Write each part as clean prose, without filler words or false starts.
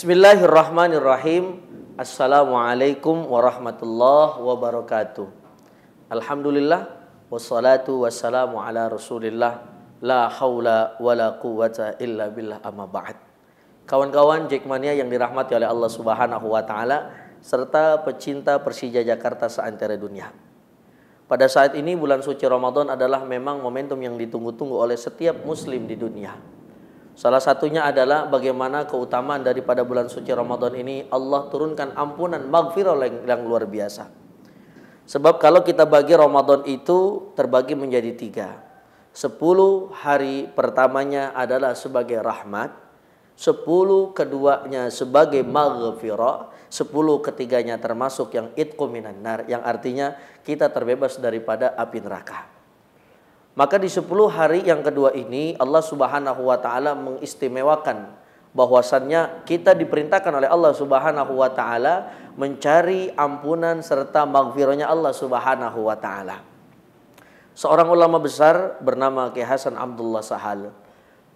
Bismillahirrahmanirrahim. Assalamualaikum warahmatullahi wabarakatuh. Alhamdulillah wassalatu wassalamu ala Rasulillah la haula wala quwwata illa billah amma ba'd. Kawan-kawan Jackmania yang dirahmati oleh Allah Subhanahu wa taala serta pecinta Persija Jakarta seantero dunia. Pada saat ini bulan suci Ramadan adalah memang momentum yang ditunggu-tunggu oleh setiap muslim di dunia. Salah satunya adalah bagaimana keutamaan daripada bulan suci Ramadan ini Allah turunkan ampunan maghfirah yang luar biasa. Sebab kalau kita bagi Ramadan itu terbagi menjadi 3. 10 hari pertamanya adalah sebagai rahmat, 10 keduanya sebagai maghfirah, 10 ketiganya termasuk yang itqu minan nar, yang artinya kita terbebas daripada api neraka. Maka di 10 hari yang kedua ini Allah Subhanahu wa taala mengistimewakan bahwasannya kita diperintahkan oleh Allah Subhanahu wa taala mencari ampunan serta maghfirahnya Allah Subhanahu wa taala. Seorang ulama besar bernama Kiai Hasan Abdullah Sahal.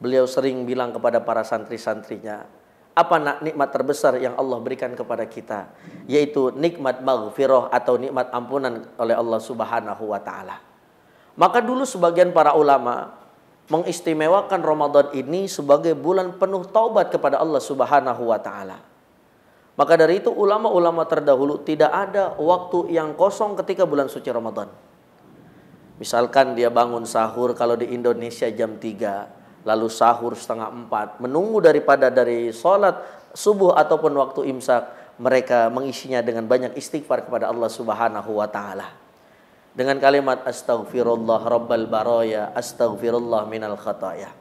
Beliau sering bilang kepada para santri-santrinya, apa nikmat terbesar yang Allah berikan kepada kita? Yaitu nikmat maghfirah atau nikmat ampunan oleh Allah Subhanahu wa taala. Maka dulu sebagian para ulama mengistimewakan Ramadan ini sebagai bulan penuh taubat kepada Allah Subhanahu wa taala. Maka dari itu ulama-ulama terdahulu tidak ada waktu yang kosong ketika bulan suci Ramadan. Misalkan dia bangun sahur kalau di Indonesia jam 3, lalu sahur setengah 4, menunggu dari sholat subuh ataupun waktu imsak, mereka mengisinya dengan banyak istighfar kepada Allah Subhanahu wa taala. Dengan kalimat astaghfirullah rabbal baraya, astaghfirullah minal khataya.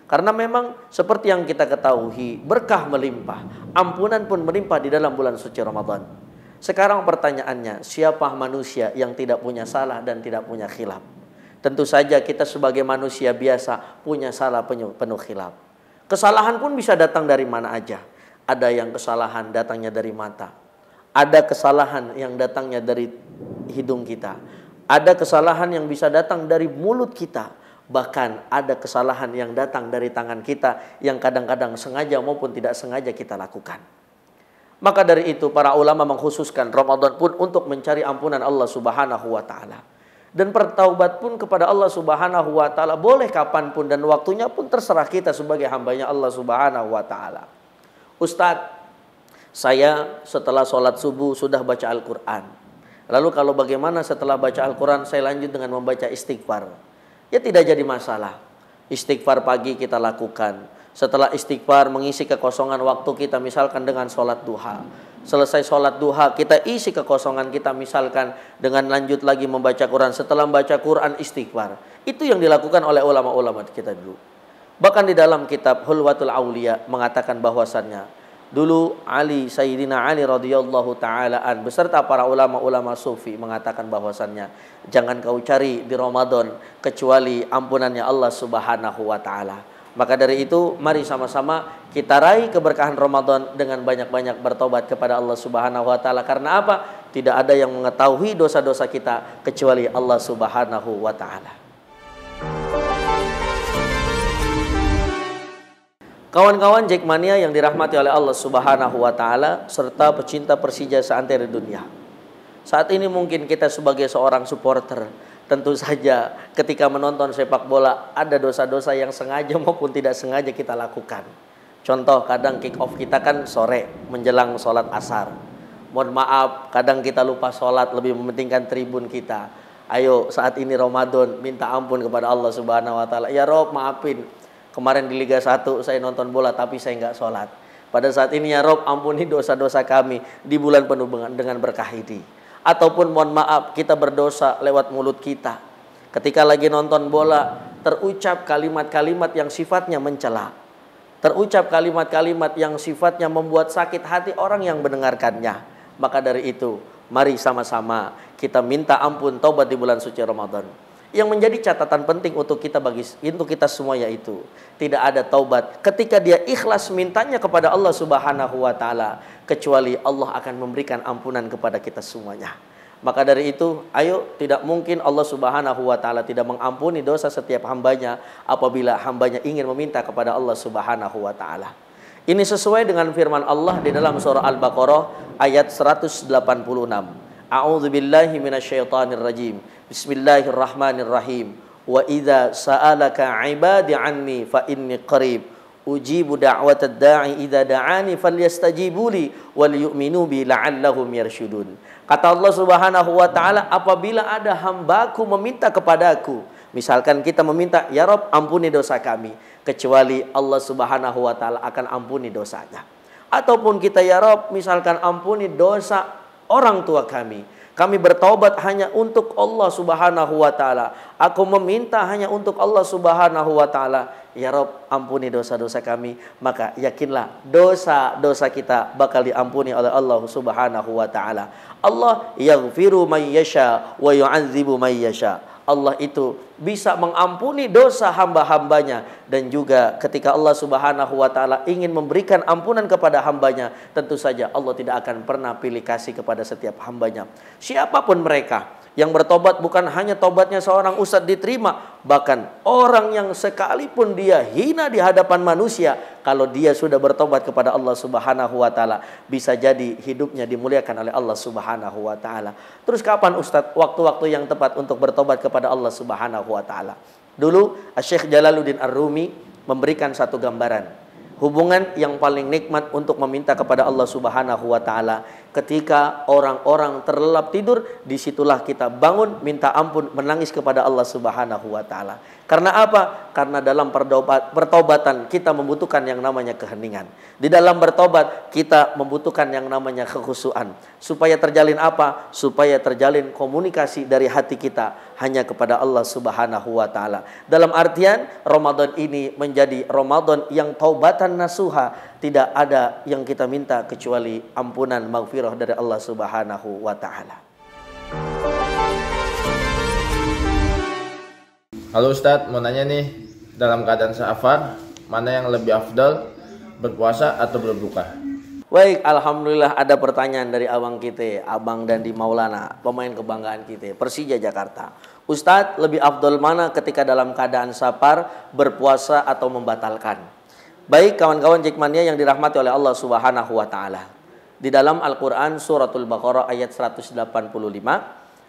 Karena memang seperti yang kita ketahui, berkah melimpah, ampunan pun melimpah di dalam bulan suci Ramadan. Sekarang pertanyaannya, siapa manusia yang tidak punya salah dan tidak punya khilaf? Tentu saja kita sebagai manusia biasa punya salah penuh khilaf. Kesalahan pun bisa datang dari mana aja. Ada yang kesalahan datangnya dari mata. Ada kesalahan yang datangnya dari hidung kita. Ada kesalahan yang bisa datang dari mulut kita. Bahkan ada kesalahan yang datang dari tangan kita yang kadang-kadang sengaja maupun tidak sengaja kita lakukan. Maka dari itu para ulama mengkhususkan Ramadan pun untuk mencari ampunan Allah Subhanahu wa taala. Dan bertaubat pun kepada Allah Subhanahu wa taala boleh kapanpun dan waktunya pun terserah kita sebagai hambanya Allah Subhanahu wa taala. Ustadz, saya setelah sholat subuh sudah baca Al-Quran. Lalu kalau bagaimana setelah baca Al-Quran saya lanjut dengan membaca istighfar? Ya tidak jadi masalah. Istighfar pagi kita lakukan. Setelah istighfar mengisi kekosongan waktu kita misalkan dengan sholat duha. Selesai sholat duha kita isi kekosongan kita misalkan dengan lanjut lagi membaca Quran. Setelah membaca Quran istighfar. Itu yang dilakukan oleh ulama-ulama kita dulu. Bahkan di dalam kitab Hulwatul Aulia mengatakan bahwasannya dulu Sayyidina Ali radhiyallahu ta'alaan beserta para ulama-ulama sufi mengatakan bahwasannya jangan kau cari di Ramadan kecuali ampunannya Allah Subhanahu wa ta'ala. Maka dari itu mari sama-sama kita raih keberkahan Ramadan dengan banyak-banyak bertobat kepada Allah Subhanahu wa ta'ala. Karena apa? Tidak ada yang mengetahui dosa-dosa kita kecuali Allah Subhanahu wa ta'ala. Kawan-kawan Jackmania yang dirahmati oleh Allah Subhanahu wa taala serta pecinta Persija seantero dunia. Saat ini mungkin kita sebagai seorang supporter tentu saja ketika menonton sepak bola ada dosa-dosa yang sengaja maupun tidak sengaja kita lakukan. Contoh kadang kick off kita kan sore menjelang sholat asar. Mohon maaf kadang kita lupa sholat lebih mementingkan tribun kita. Ayo saat ini Ramadan minta ampun kepada Allah Subhanahu wa taala. Ya Rob maafin. Kemarin di Liga 1 saya nonton bola tapi saya nggak sholat. Pada saat ini ya Rob ampuni dosa-dosa kami di bulan penuh dengan berkah ini. Ataupun mohon maaf kita berdosa lewat mulut kita. Ketika lagi nonton bola terucap kalimat-kalimat yang sifatnya mencela. Terucap kalimat-kalimat yang sifatnya membuat sakit hati orang yang mendengarkannya. Maka dari itu mari sama-sama kita minta ampun taubat di bulan suci Ramadan. Yang menjadi catatan penting untuk kita semua yaitu tidak ada taubat ketika dia ikhlas mintanya kepada Allah Subhanahu wa taala kecuali Allah akan memberikan ampunan kepada kita semuanya. Maka dari itu, ayo tidak mungkin Allah Subhanahu wa taala tidak mengampuni dosa setiap hambanya apabila hambanya ingin meminta kepada Allah Subhanahu wa taala. Ini sesuai dengan firman Allah di dalam surah Al-Baqarah ayat 186. A'udzubillahi minasyaitonirrajim. Bismillahirrahmanirrahim. Wa idza sa'alaka 'ibadi 'anni fa inni qarib ujibu da'watad da'i idza da'ani falyastajibuli wal yu'minu bi la'allahum yarsyudun. Kata Allah Subhanahu wa taala, apabila ada hambaku meminta kepadaku, misalkan kita meminta, ya Rabb ampuni dosa kami, kecuali Allah Subhanahu wa taala akan ampuni dosanya. Ataupun kita, ya Rabb misalkan ampuni dosa orang tua kami, kami bertaubat hanya untuk Allah Subhanahu wa taala. Aku meminta hanya untuk Allah Subhanahu wa taala. Ya Rabb, ampuni dosa-dosa kami. Maka yakinlah dosa-dosa kita bakal diampuni oleh Allah Subhanahu wa taala. Allah yaghfiru may yasha wa yu'adzibu may yasha. Allah itu bisa mengampuni dosa hamba-hambanya. Dan juga ketika Allah Subhanahu wa ta'ala ingin memberikan ampunan kepada hambanya, tentu saja Allah tidak akan pernah pilih kasih kepada setiap hambanya. Siapapun mereka yang bertobat, bukan hanya tobatnya seorang ustadz diterima, bahkan orang yang sekalipun dia hina di hadapan manusia, kalau dia sudah bertobat kepada Allah Subhanahu wa ta'ala, bisa jadi hidupnya dimuliakan oleh Allah Subhanahu wa ta'ala. Terus kapan ustadz waktu-waktu yang tepat untuk bertobat kepada Allah Subhanahu wa ta'ala? Dulu Syekh Jalaluddin Ar-Rumi memberikan satu gambaran hubungan yang paling nikmat untuk meminta kepada Allah Subhanahu wa ta'ala. Ketika orang-orang terlelap tidur, disitulah kita bangun, minta ampun, menangis kepada Allah Subhanahu wa ta'ala. Karena apa? Karena dalam pertobatan kita membutuhkan yang namanya keheningan. Di dalam bertobat kita membutuhkan yang namanya kekhusyuan. Supaya terjalin apa? Supaya terjalin komunikasi dari hati kita hanya kepada Allah Subhanahu wa ta'ala. Dalam artian Ramadan ini menjadi Ramadan yang taubatan nasuha. Tidak ada yang kita minta kecuali ampunan maghfirah dari Allah Subhanahu wa ta'ala. Halo Ustadz, mau nanya nih, dalam keadaan safar, mana yang lebih afdal, berpuasa atau berbuka? Baik, alhamdulillah ada pertanyaan dari abang kita, Abang Dandi Maulana, pemain kebanggaan kita, Persija Jakarta. Ustadz, lebih afdal mana ketika dalam keadaan safar, berpuasa atau membatalkan? Baik kawan-kawan Jackmania yang dirahmati oleh Allah Subhanahu wa ta'ala. Di dalam Al-Quran suratul Baqarah ayat 185,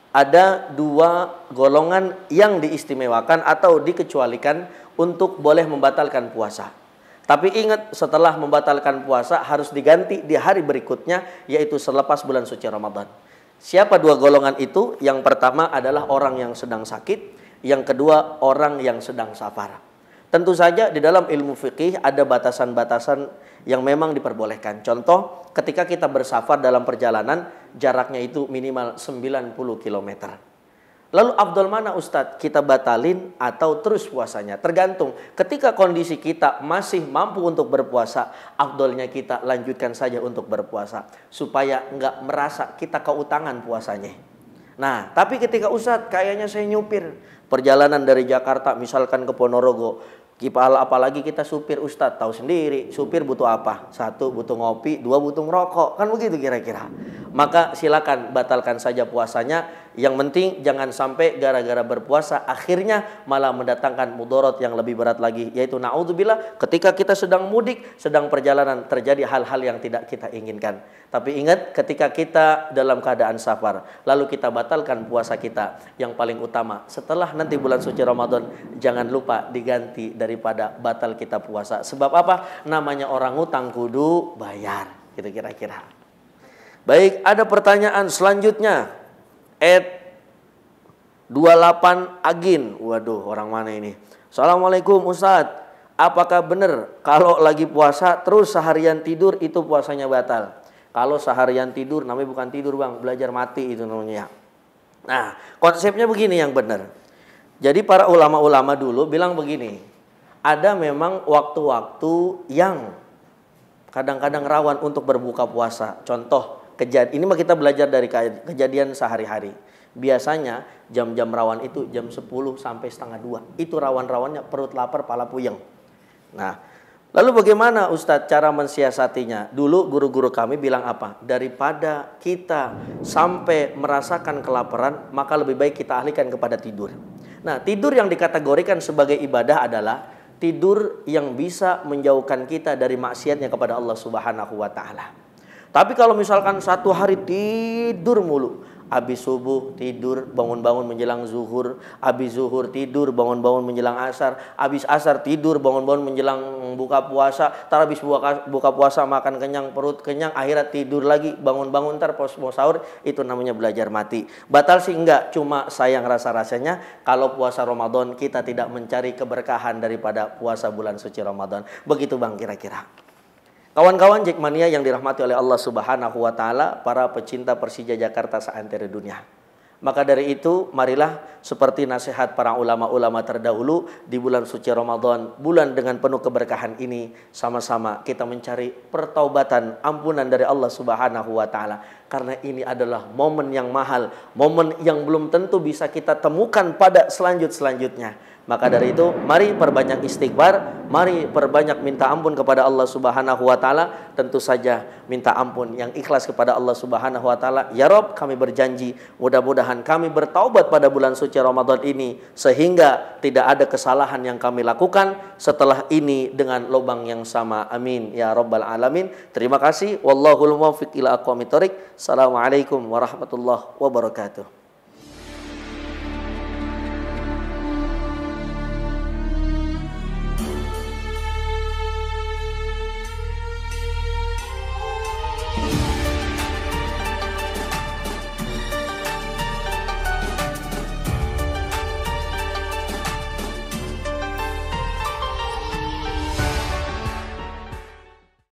ada dua golongan yang diistimewakan atau dikecualikan untuk boleh membatalkan puasa. Tapi ingat, setelah membatalkan puasa harus diganti di hari berikutnya, yaitu selepas bulan suci Ramadan. Siapa dua golongan itu? Yang pertama adalah orang yang sedang sakit, yang kedua orang yang sedang safar. Tentu saja di dalam ilmu fikih ada batasan-batasan yang memang diperbolehkan. Contoh, ketika kita bersafar dalam perjalanan, jaraknya itu minimal 90 km. Lalu afdal mana Ustadz? Kita batalin atau terus puasanya? Tergantung. Ketika kondisi kita masih mampu untuk berpuasa, afdalnya kita lanjutkan saja untuk berpuasa. Supaya nggak merasa kita keutangan puasanya. Nah, tapi ketika Ustadz kayaknya saya nyupir perjalanan dari Jakarta misalkan ke Ponorogo, apalagi kita supir Ustadz, tahu sendiri supir butuh apa? Satu, butuh ngopi, dua, butuh ngerokok, kan begitu kira-kira. Maka silakan batalkan saja puasanya. Yang penting jangan sampai gara-gara berpuasa akhirnya malah mendatangkan mudarat yang lebih berat lagi, yaitu naudzubillah ketika kita sedang mudik, sedang perjalanan terjadi hal-hal yang tidak kita inginkan. Tapi ingat, ketika kita dalam keadaan safar lalu kita batalkan puasa kita, yang paling utama setelah nanti bulan suci Ramadan jangan lupa diganti daripada batal kita puasa. Sebab apa? Namanya orang utang kudu bayar, gitu kira-kira. Baik, ada pertanyaan selanjutnya. 28 Agin. Waduh, orang mana ini? Assalamualaikum Ustadz, apakah benar kalau lagi puasa terus seharian tidur itu puasanya batal? Kalau seharian tidur namanya bukan tidur bang, belajar mati itu namanya. Nah, konsepnya begini yang benar. Jadi para ulama-ulama dulu bilang begini, ada memang waktu-waktu yang kadang-kadang rawan untuk berbuka puasa. Contoh, ini mah kita belajar dari kejadian sehari-hari. Biasanya jam-jam rawan itu jam 10 sampai setengah 2. Itu rawan-rawannya perut lapar, pala puyeng. Nah, lalu bagaimana Ustadz cara mensiasatinya? Dulu guru-guru kami bilang apa? Daripada kita sampai merasakan kelaparan, maka lebih baik kita alihkan kepada tidur. Nah, tidur yang dikategorikan sebagai ibadah adalah tidur yang bisa menjauhkan kita dari maksiatnya kepada Allah Subhanahu wa taala. Tapi kalau misalkan satu hari tidur mulu, habis subuh tidur, bangun-bangun menjelang zuhur, habis zuhur tidur, bangun-bangun menjelang asar, habis asar tidur, bangun-bangun menjelang buka puasa, tar habis buka puasa makan kenyang, perut kenyang, akhirnya tidur lagi, bangun-bangun tar pos mau sahur, itu namanya belajar mati. Batal sih enggak, cuma sayang rasa-rasanya kalau puasa Ramadan kita tidak mencari keberkahan daripada puasa bulan suci Ramadan. Begitu Bang kira-kira. Kawan-kawan Jackmania yang dirahmati oleh Allah Subhanahu wa taala, para pecinta Persija Jakarta seantero dunia. Maka dari itu, marilah seperti nasihat para ulama-ulama terdahulu di bulan suci Ramadan, bulan dengan penuh keberkahan ini, sama-sama kita mencari pertaubatan, ampunan dari Allah Subhanahu wa taala. Karena ini adalah momen yang mahal, momen yang belum tentu bisa kita temukan pada selanjutnya. Maka dari itu, mari perbanyak istighfar, mari perbanyak minta ampun kepada Allah Subhanahu wa taala. Tentu saja minta ampun yang ikhlas kepada Allah Subhanahu wa taala. Ya Rob, kami berjanji mudah-mudahan kami bertaubat pada bulan suci Ramadan ini sehingga tidak ada kesalahan yang kami lakukan setelah ini dengan lubang yang sama. Amin ya rabbal alamin. Terima kasih. Wallahul muwaffiq ila aqwamit thoriq. Assalamualaikum warahmatullahi wabarakatuh.